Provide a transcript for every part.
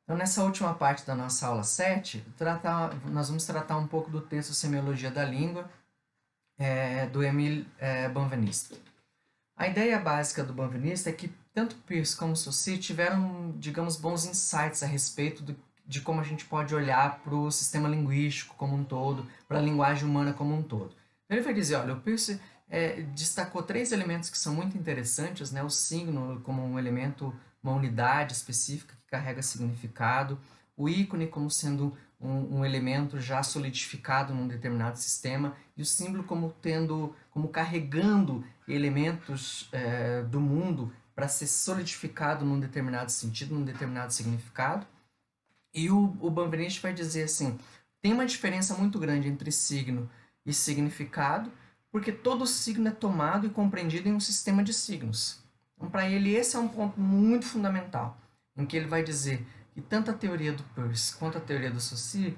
Então, nessa última parte da nossa aula 7, nós vamos tratar um pouco do texto Semiologia da Língua, do Emile Benveniste. A ideia básica do Benveniste é que tanto Peirce como Saussure tiveram, digamos, bons insights a respeito de como a gente pode olhar para o sistema linguístico como um todo, para a linguagem humana como um todo. Então, ele vai dizer, olha, o Peirce destacou 3 elementos que são muito interessantes, né? O signo como um elemento, uma unidade específica que carrega significado, o ícone como sendo um elemento já solidificado num determinado sistema e o símbolo como carregando elementos do mundo para ser solidificado num determinado sentido, num determinado significado. E o Benveniste vai dizer assim, tem uma diferença muito grande entre signo e significado, porque todo signo é tomado e compreendido em um sistema de signos. Então, para ele, esse é um ponto muito fundamental, em que ele vai dizer que tanto a teoria do Peirce quanto a teoria do Saussure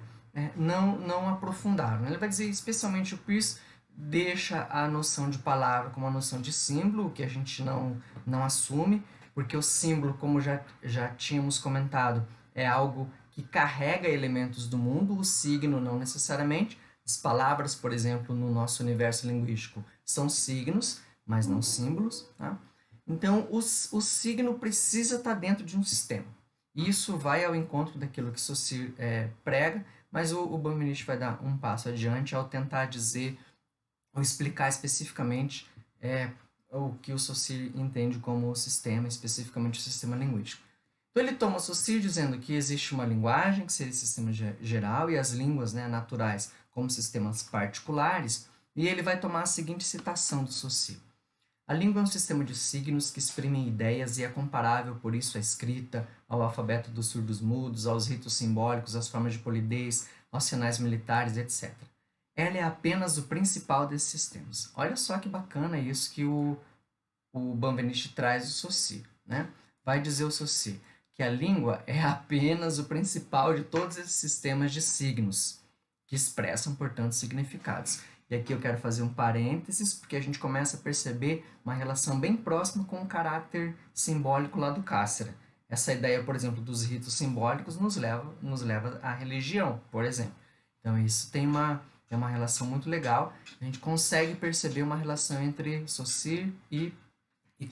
não aprofundaram. Ele vai dizer, especialmente o Peirce, deixa a noção de palavra como a noção de símbolo, que a gente não assume, porque o símbolo, como já tínhamos comentado, é algo que carrega elementos do mundo, o signo não necessariamente. As palavras, por exemplo, no nosso universo linguístico, são signos, mas não símbolos. Tá? Então, o signo precisa estar dentro de um sistema. Isso vai ao encontro daquilo que Saussure prega, mas o Benveniste vai dar um passo adiante ao tentar dizer ou explicar especificamente o que o Saussure entende como o sistema, especificamente o sistema linguístico. Então ele toma o Saussure dizendo que existe uma linguagem, que seria o sistema geral, e as línguas naturais como sistemas particulares, e ele vai tomar a seguinte citação do Saussure. A língua é um sistema de signos que exprimem ideias e é comparável, por isso, à escrita, ao alfabeto dos surdos-mudos, aos ritos simbólicos, às formas de polidez, aos sinais militares, etc. Ela é apenas o principal desses sistemas. Olha só que bacana isso que o Benveniste traz do Saussure. Né? Vai dizer o Saussure que a língua é apenas o principal de todos esses sistemas de signos, que expressam, portanto, significados. E aqui eu quero fazer um parênteses, porque a gente começa a perceber uma relação bem próxima com o caráter simbólico lá do Cássera. Essa ideia, por exemplo, dos ritos simbólicos nos leva à religião, por exemplo. Então, isso tem uma relação muito legal. A gente consegue perceber uma relação entre Saussure e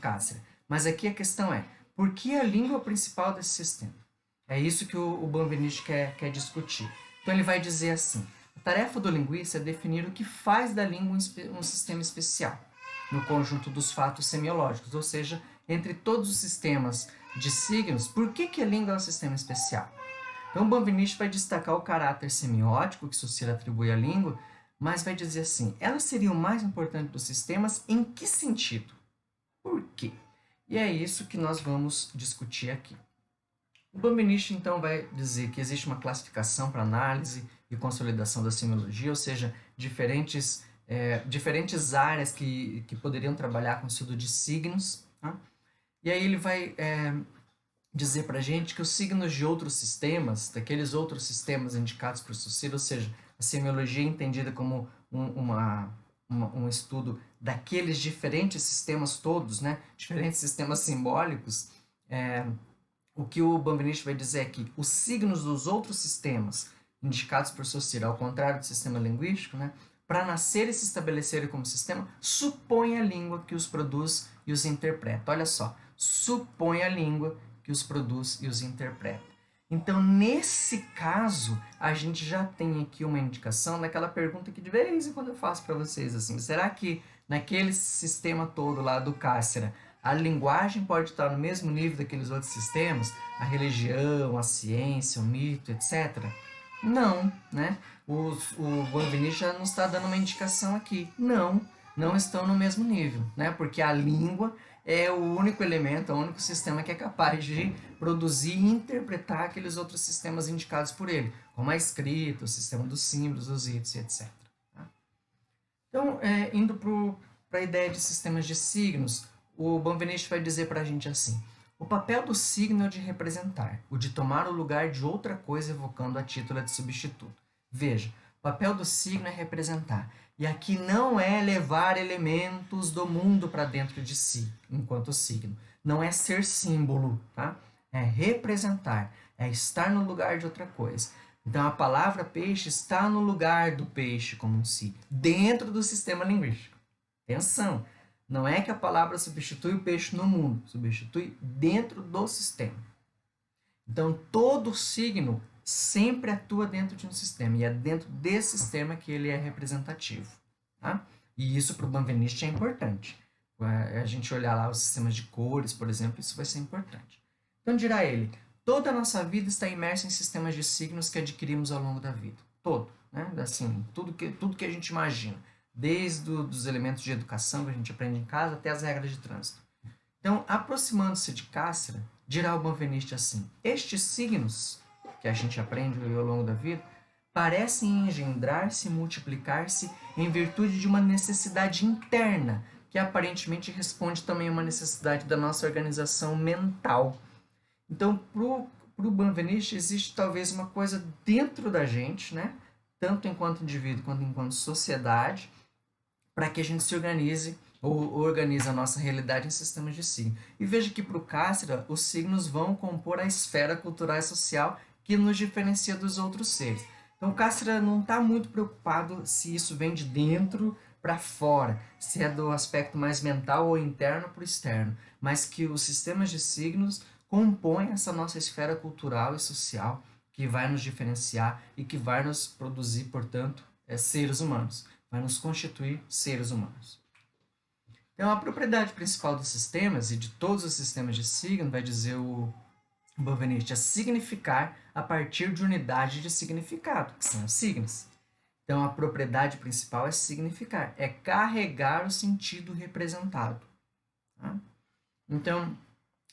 Cássera. Mas aqui a questão é, por que a língua principal desse sistema? É isso que o Benveniste quer discutir. Então ele vai dizer assim, a tarefa do linguista é definir o que faz da língua um sistema especial, no conjunto dos fatos semiológicos, ou seja, entre todos os sistemas de signos, por que a língua é um sistema especial? Então o Benveniste vai destacar o caráter semiótico que Saussure atribui à língua, mas vai dizer assim, ela seria o mais importante dos sistemas em que sentido? Por quê? E é isso que nós vamos discutir aqui. O Benveniste, então, vai dizer que existe uma classificação para análise e consolidação da semiologia, ou seja, diferentes áreas que poderiam trabalhar com o estudo de signos. Tá? E aí ele vai dizer para a gente que os signos de outros sistemas, daqueles outros sistemas indicados por Saussure, ou seja, a semiologia entendida como um estudo daqueles diferentes sistemas todos, né? Diferentes sistemas simbólicos, o que o Benveniste vai dizer é que os signos dos outros sistemas indicados por Saussure, ao contrário do sistema linguístico, né? Para nascer e se estabelecerem como sistema, supõe a língua que os produz e os interpreta. Olha só, supõe a língua que os produz e os interpreta. Então, nesse caso, a gente já tem aqui uma indicação daquela pergunta que de vez em quando eu faço para vocês, assim, será que naquele sistema todo lá do Cássera, a linguagem pode estar no mesmo nível daqueles outros sistemas? A religião, a ciência, o mito, etc.? Não, né? O Benveniste já nos está dando uma indicação aqui. Não estão no mesmo nível, né? Porque a língua é o único elemento, é o único sistema que é capaz de produzir e interpretar aqueles outros sistemas indicados por ele, como a escrita, o sistema dos símbolos, os ritos, etc. Tá? Então, indo para a ideia de sistemas de signos, o Benveniste vai dizer para a gente assim, o papel do signo é o de representar, o de tomar o lugar de outra coisa evocando a título de substituto. Veja, o papel do signo é representar. E aqui não é levar elementos do mundo para dentro de si, enquanto signo. Não é ser símbolo, tá? É representar. é estar no lugar de outra coisa. Então, a palavra peixe está no lugar do peixe como um si, dentro do sistema linguístico. Atenção, não é que a palavra substitui o peixe no mundo, substitui dentro do sistema. Então, todo signo sempre atua dentro de um sistema, e é dentro desse sistema que ele é representativo. Tá? E isso para o Benveniste é importante. A gente olhar lá os sistemas de cores, por exemplo, isso vai ser importante. Então, dirá ele, toda a nossa vida está imersa em sistemas de signos que adquirimos ao longo da vida. Todo. Né? Assim, tudo que a gente imagina. Desde os elementos de educação que a gente aprende em casa até as regras de trânsito. Então, aproximando-se de Cássera, dirá o Benveniste assim, estes signos que a gente aprende ao longo da vida parecem engendrar-se e multiplicar-se em virtude de uma necessidade interna, que aparentemente responde também a uma necessidade da nossa organização mental. Então, para o Benveniste, existe talvez uma coisa dentro da gente, né? Tanto enquanto indivíduo quanto enquanto sociedade, para que a gente se organize ou organize a nossa realidade em sistemas de signo. E veja que para o Cássera, os signos vão compor a esfera cultural e social que nos diferencia dos outros seres. Então, o Cássera não está muito preocupado se isso vem de dentro para fora, se é do aspecto mais mental ou interno para o externo, mas que os sistemas de signos compõem essa nossa esfera cultural e social que vai nos diferenciar e que vai nos produzir, portanto, seres humanos, vai nos constituir seres humanos. Então, a propriedade principal dos sistemas e de todos os sistemas de signo, vai dizer o Benveniste, é significar a partir de unidade de significado, que são os signos. Então, a propriedade principal é significar, é carregar o sentido representado. Tá? Então,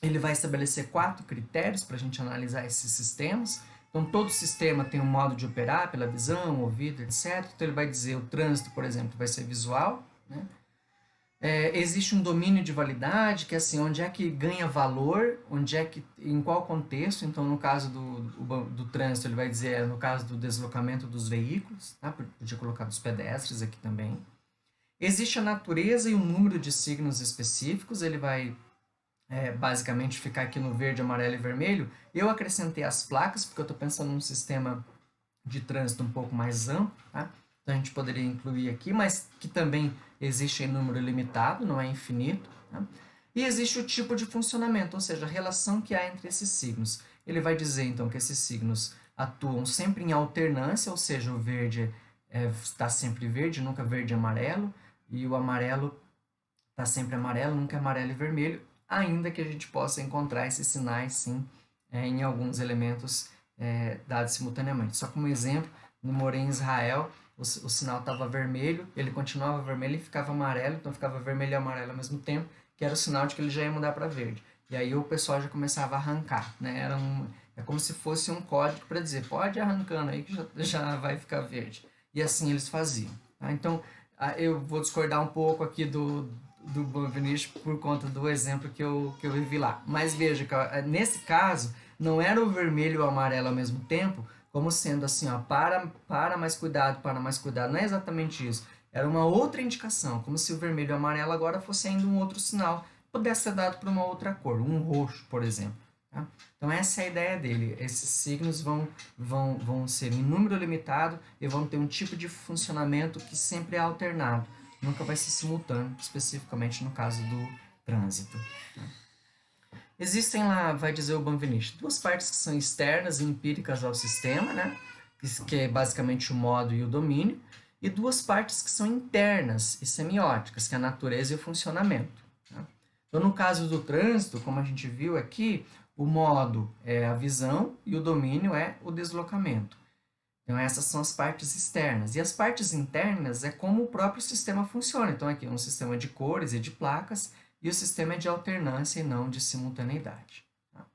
ele vai estabelecer 4 critérios para a gente analisar esses sistemas. Então, todo sistema tem um modo de operar pela visão, ouvido, etc. Então, ele vai dizer o trânsito, por exemplo, vai ser visual, né? Existe um domínio de validade, que é assim, onde é que ganha valor, onde é que, em qual contexto. Então, no caso do trânsito, ele vai dizer, no caso do deslocamento dos veículos, tá? Podia colocar dos pedestres aqui também. Existe a natureza e um número de signos específicos, ele vai basicamente ficar aqui no verde, amarelo e vermelho. Eu acrescentei as placas, porque eu estou pensando num sistema de trânsito um pouco mais amplo, tá? Então, a gente poderia incluir aqui, mas que também existe em número limitado, não é infinito. Tá? E existe o tipo de funcionamento, ou seja, a relação que há entre esses signos. Ele vai dizer, então, que esses signos atuam sempre em alternância, ou seja, o verde está sempre verde, nunca verde e amarelo, e o amarelo está sempre amarelo, nunca amarelo e vermelho, ainda que a gente possa encontrar esses sinais, sim, em alguns elementos dados simultaneamente. Só como exemplo, no Morei em Israel, o sinal estava vermelho, ele continuava vermelho e ficava amarelo, então ficava vermelho e amarelo ao mesmo tempo, que era o sinal de que ele já ia mudar para verde. E aí o pessoal já começava a arrancar, né? É como se fosse um código para dizer, pode ir arrancando aí que já vai ficar verde. E assim eles faziam. Tá? Então, eu vou discordar um pouco aqui do Benveniste por conta do exemplo que eu vivi lá. Mas veja que nesse caso, não era o vermelho e o amarelo ao mesmo tempo, como sendo assim, ó, para mais cuidado, para mais cuidado. Não é exatamente isso. Era uma outra indicação, como se o vermelho e o amarelo agora fosse ainda um outro sinal, pudesse ser dado por uma outra cor, um roxo, por exemplo. Tá? Então essa é a ideia dele. Esses signos vão ser em número limitado e vão ter um tipo de funcionamento que sempre é alternado. Nunca vai ser simultâneo, especificamente no caso do trânsito. Tá? Existem lá, vai dizer o Benveniste, 2 partes que são externas e empíricas ao sistema, né? Que é basicamente o modo e o domínio, e 2 partes que são internas e semióticas, que é a natureza e o funcionamento. Tá? Então, no caso do trânsito, como a gente viu aqui, o modo é a visão e o domínio é o deslocamento. Então, essas são as partes externas. E as partes internas é como o próprio sistema funciona. Então, aqui é um sistema de cores e de placas, e o sistema é de alternância e não de simultaneidade. Tá?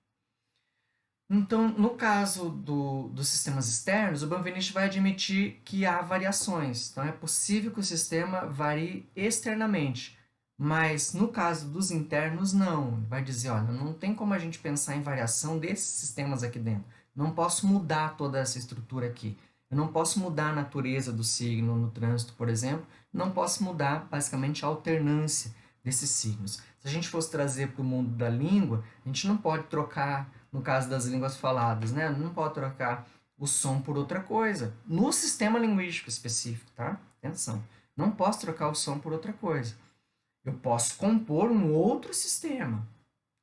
Então, no caso dos sistemas externos, o Benveniste vai admitir que há variações. Então, é possível que o sistema varie externamente, mas no caso dos internos, não. Vai dizer, olha, não tem como a gente pensar em variação desses sistemas aqui dentro. Não posso mudar toda essa estrutura aqui. Eu não posso mudar a natureza do signo no trânsito, por exemplo. Não posso mudar, basicamente, a alternância desses signos. Se a gente fosse trazer para o mundo da língua, a gente não pode trocar no caso das línguas faladas, né? Não pode trocar o som por outra coisa. No sistema linguístico específico, tá? Atenção. Não posso trocar o som por outra coisa. Eu posso compor um outro sistema,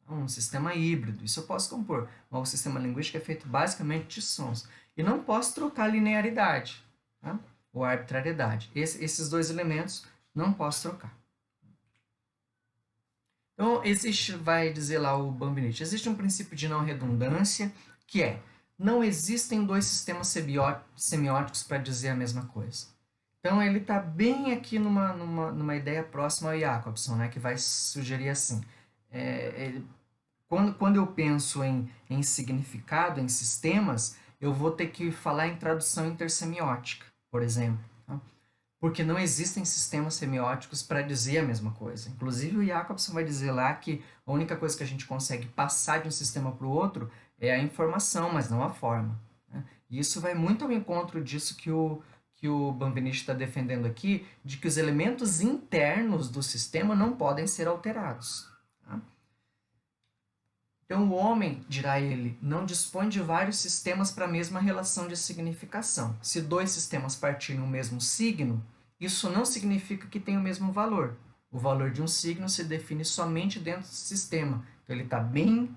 um sistema híbrido. Isso eu posso compor. Mas o sistema linguístico é feito basicamente de sons. E não posso trocar linearidade, tá? Ou arbitrariedade. Esses dois elementos não posso trocar. Então, vai dizer lá o Bambinich, existe um princípio de não redundância, que é, não existem dois sistemas semióticos para dizer a mesma coisa. Então, ele está bem aqui numa ideia próxima ao Jacobson, né, que vai sugerir assim, quando eu penso em significado, em sistemas, eu vou ter que falar em tradução intersemiótica, por exemplo. Tá? Porque não existem sistemas semióticos para dizer a mesma coisa. Inclusive, o Jacobson vai dizer lá que a única coisa que a gente consegue passar de um sistema para o outro é a informação, mas não a forma. Né? E isso vai muito ao encontro disso que o Bambinich está defendendo aqui, de que os elementos internos do sistema não podem ser alterados. Tá? Então, o homem, dirá ele, não dispõe de vários sistemas para a mesma relação de significação. Se dois sistemas partirem o mesmo signo, isso não significa que tem o mesmo valor. O valor de um signo se define somente dentro do sistema. Então, ele está bem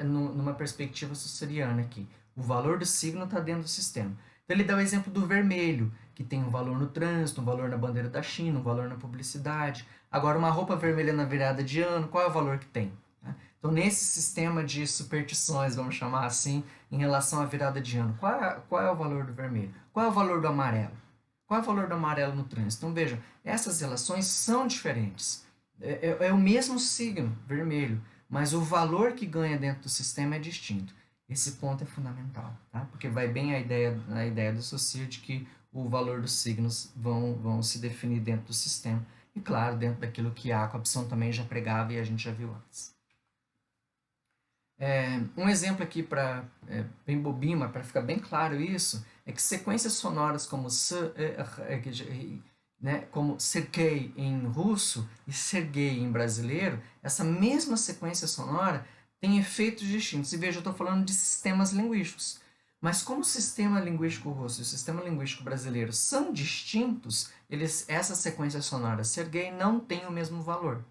numa perspectiva sussuriana aqui. O valor do signo está dentro do sistema. Então, ele dá o exemplo do vermelho, que tem um valor no trânsito, um valor na bandeira da China, um valor na publicidade. Agora, uma roupa vermelha na virada de ano, qual é o valor que tem? Então, nesse sistema de superstições, vamos chamar assim, em relação à virada de ano, qual é o valor do vermelho? Qual é o valor do amarelo? Qual é o valor do amarelo no trânsito? Então, vejam, essas relações são diferentes. É o mesmo signo, vermelho, mas o valor que ganha dentro do sistema é distinto. Esse ponto é fundamental, tá? Porque vai bem a ideia do Saussure de que o valor dos signos vão se definir dentro do sistema. E, claro, dentro daquilo que Jacobson também já pregava e a gente já viu antes. Um exemplo aqui bem bobinho, mas para ficar bem claro isso, é que sequências sonoras como como Sergei em russo e Sergei em brasileiro, essa mesma sequência sonora tem efeitos distintos. E veja, eu estou falando de sistemas linguísticos. Mas como o sistema linguístico russo e o sistema linguístico brasileiro são distintos, essa sequência sonora Sergei não tem o mesmo valor.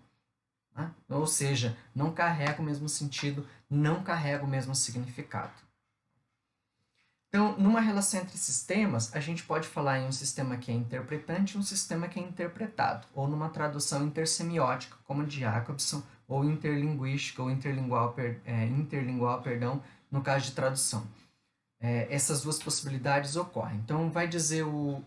Né? Ou seja, não carrega o mesmo sentido, não carrega o mesmo significado. Então, numa relação entre sistemas, a gente pode falar em um sistema que é interpretante e um sistema que é interpretado, ou numa tradução intersemiótica, como de Jacobson, ou interlinguística, ou interlingual, no caso de tradução. Essas duas possibilidades ocorrem. Então, vai dizer o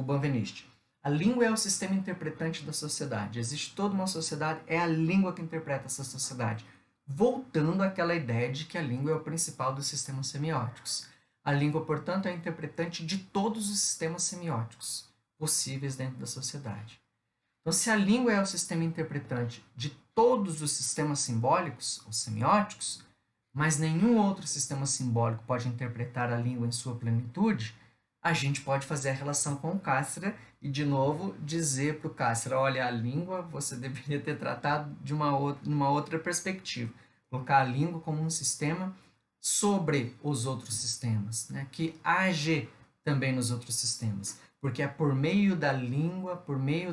Benveniste. A língua é o sistema interpretante da sociedade. Existe toda uma sociedade, é a língua que interpreta essa sociedade. Voltando àquela ideia de que a língua é o principal dos sistemas semióticos. A língua, portanto, é a interpretante de todos os sistemas semióticos possíveis dentro da sociedade. Então, se a língua é o sistema interpretante de todos os sistemas simbólicos ou semióticos, mas nenhum outro sistema simbólico pode interpretar a língua em sua plenitude, a gente pode fazer a relação com o Castro e, de novo, dizer para o Castro, olha, a língua você deveria ter tratado de numa outra perspectiva. Colocar a língua como um sistema sobre os outros sistemas, né? Que age também nos outros sistemas. Porque é por meio da língua, por meio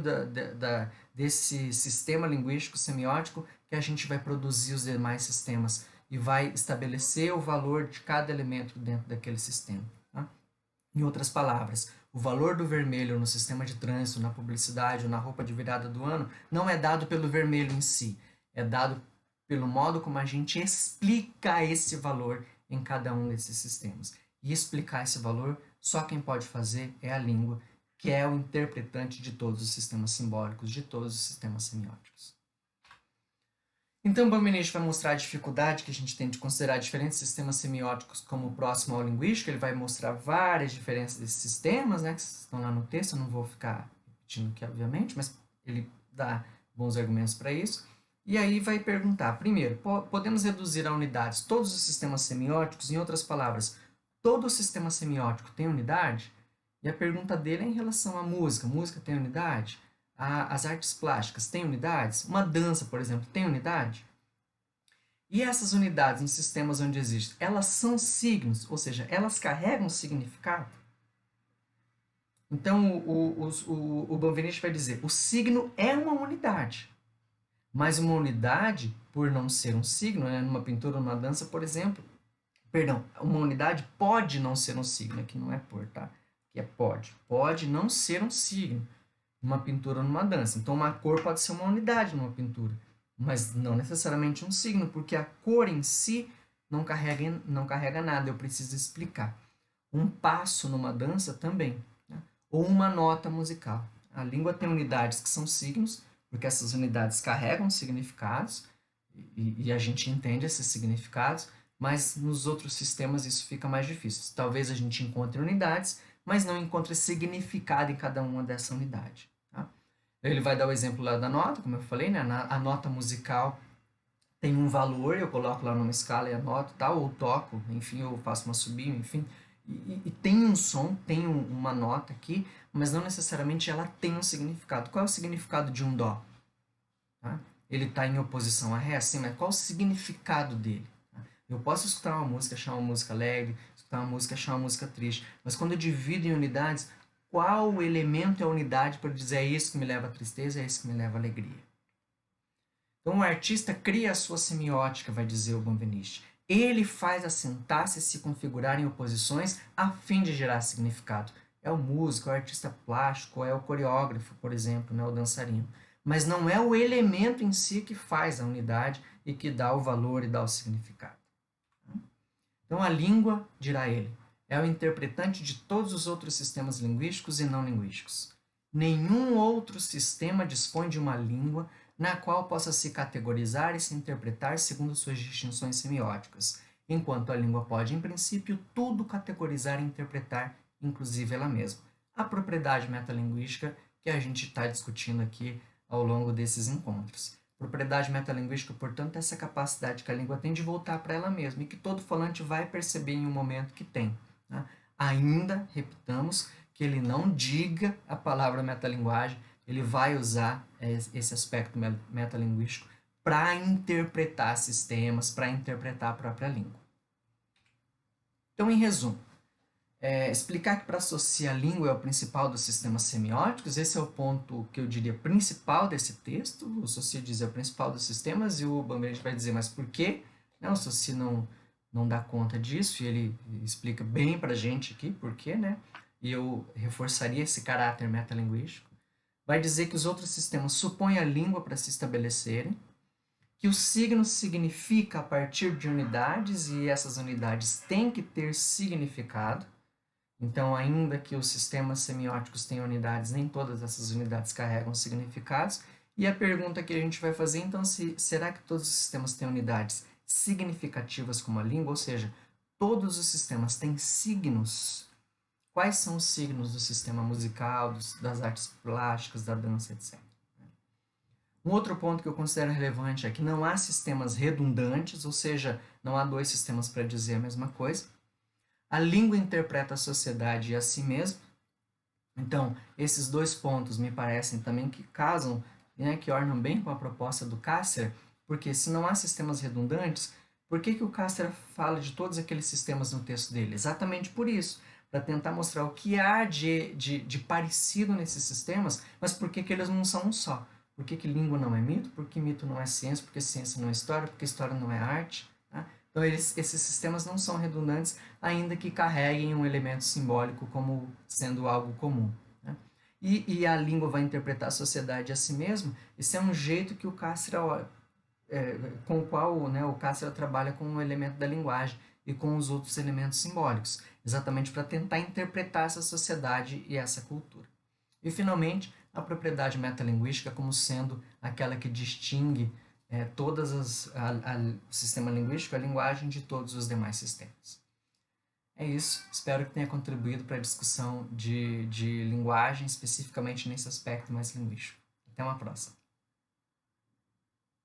desse sistema linguístico semiótico, que a gente vai produzir os demais sistemas e vai estabelecer o valor de cada elemento dentro daquele sistema. Tá? Em outras palavras, o valor do vermelho no sistema de trânsito, na publicidade ou na roupa de virada do ano não é dado pelo vermelho em si, é dado pelo modo como a gente explica esse valor em cada um desses sistemas. E explicar esse valor, só quem pode fazer é a língua, que é o interpretante de todos os sistemas simbólicos, de todos os sistemas semióticos. Então, Benveniste vai mostrar a dificuldade que a gente tem de considerar diferentes sistemas semióticos como próximo ao linguístico. Ele vai mostrar várias diferenças desses sistemas, né, que estão lá no texto. Eu não vou ficar repetindo aqui, obviamente, mas ele dá bons argumentos para isso. E aí vai perguntar, primeiro, podemos reduzir a unidades todos os sistemas semióticos? Em outras palavras, todo sistema semiótico tem unidade? E a pergunta dele é em relação à música. Música tem unidade? As artes plásticas têm unidades? Uma dança, por exemplo, tem unidade? E essas unidades nos sistemas onde existem, elas são signos, ou seja, elas carregam significado? Então, o Benveniste vai dizer, o signo é uma unidade, mas uma unidade, por não ser um signo, né, numa pintura ou numa dança, por exemplo, perdão, uma unidade pode não ser um signo, aqui não é por, tá? Aqui é pode não ser um signo, numa pintura ou numa dança. Então, uma cor pode ser uma unidade numa pintura, mas não necessariamente um signo, porque a cor em si não carrega nada, eu preciso explicar. Um passo numa dança também, né? Ou uma nota musical. A língua tem unidades que são signos, porque essas unidades carregam significados, e a gente entende esses significados, mas nos outros sistemas isso fica mais difícil. Talvez a gente encontre unidades, mas não encontre significado em cada uma dessa unidade. Tá? Ele vai dar o exemplo lá da nota, como eu falei, né? A nota musical tem um valor, eu coloco lá numa escala e anoto, tal, ou toco, enfim, eu faço uma subida, enfim, e tem um som, tem uma nota aqui, mas não necessariamente ela tem um significado. Qual é o significado de um dó? Tá? Ele está em oposição a ré, sim, mas qual o significado dele? Tá? Eu posso escutar uma música, achar uma música alegre, escutar uma música, achar uma música triste, mas quando eu divido em unidades, qual elemento é a unidade para dizer é isso que me leva à tristeza, é isso que me leva à alegria? Então o artista cria a sua semiótica, vai dizer o Benveniste. Ele faz a sintaxe se configurar em oposições a fim de gerar significado. É o músico, é o artista plástico, é o coreógrafo, por exemplo, né, o dançarino. Mas não é o elemento em si que faz a unidade e que dá o valor e dá o significado. Então a língua, dirá ele, é o interpretante de todos os outros sistemas linguísticos e não linguísticos. Nenhum outro sistema dispõe de uma língua na qual possa se categorizar e se interpretar segundo suas distinções semióticas, enquanto a língua pode, em princípio, tudo categorizar e interpretar, inclusive ela mesma. A propriedade metalinguística que a gente está discutindo aqui ao longo desses encontros. Propriedade metalinguística, portanto, é essa capacidade que a língua tem de voltar para ela mesma e que todo falante vai perceber em um momento que tem. Né? Ainda, repitamos, que ele não diga a palavra metalinguagem, ele vai usar esse aspecto metalinguístico para interpretar sistemas, para interpretar a própria língua. Então, em resumo, explicar que para associar a língua é o principal dos sistemas semióticos, esse é o ponto que eu diria principal desse texto. O Saussure diz é o principal dos sistemas e o Benveniste vai dizer, mas por quê? O Saussure não dá conta disso e ele explica bem para a gente aqui por quê, né? E eu reforçaria esse caráter metalinguístico. Vai dizer que os outros sistemas supõem a língua para se estabelecerem, que o signo significa a partir de unidades e essas unidades têm que ter significado. Então, ainda que os sistemas semióticos tenham unidades, nem todas essas unidades carregam significados. E a pergunta que a gente vai fazer, então, será que todos os sistemas têm unidades significativas como a língua? Ou seja, todos os sistemas têm signos. Quais são os signos do sistema musical, das artes plásticas, da dança, etc. Um outro ponto que eu considero relevante é que não há sistemas redundantes, ou seja, não há dois sistemas para dizer a mesma coisa. A língua interpreta a sociedade e a si mesma. Então, esses dois pontos me parecem também que casam, né, que ornam bem com a proposta do Cassirer, porque se não há sistemas redundantes, por que o Cassirer fala de todos aqueles sistemas no texto dele? Exatamente por isso, para tentar mostrar o que há de parecido nesses sistemas, mas por que eles não são um só. Por que língua não é mito? Por que mito não é ciência? Por que ciência não é história? Por que história não é arte? Tá? Então, esses sistemas não são redundantes, ainda que carreguem um elemento simbólico como sendo algo comum. Né? E a língua vai interpretar a sociedade a si mesma, isso é um jeito que o Cassirer, com o qual, né, o Cassirer trabalha com o elemento da linguagem e com os outros elementos simbólicos, exatamente para tentar interpretar essa sociedade e essa cultura. E, finalmente, a propriedade metalinguística como sendo aquela que distingue todas o sistema linguístico, a linguagem, de todos os demais sistemas. É isso, espero que tenha contribuído para a discussão de linguagem, especificamente nesse aspecto mais linguístico. Até uma próxima.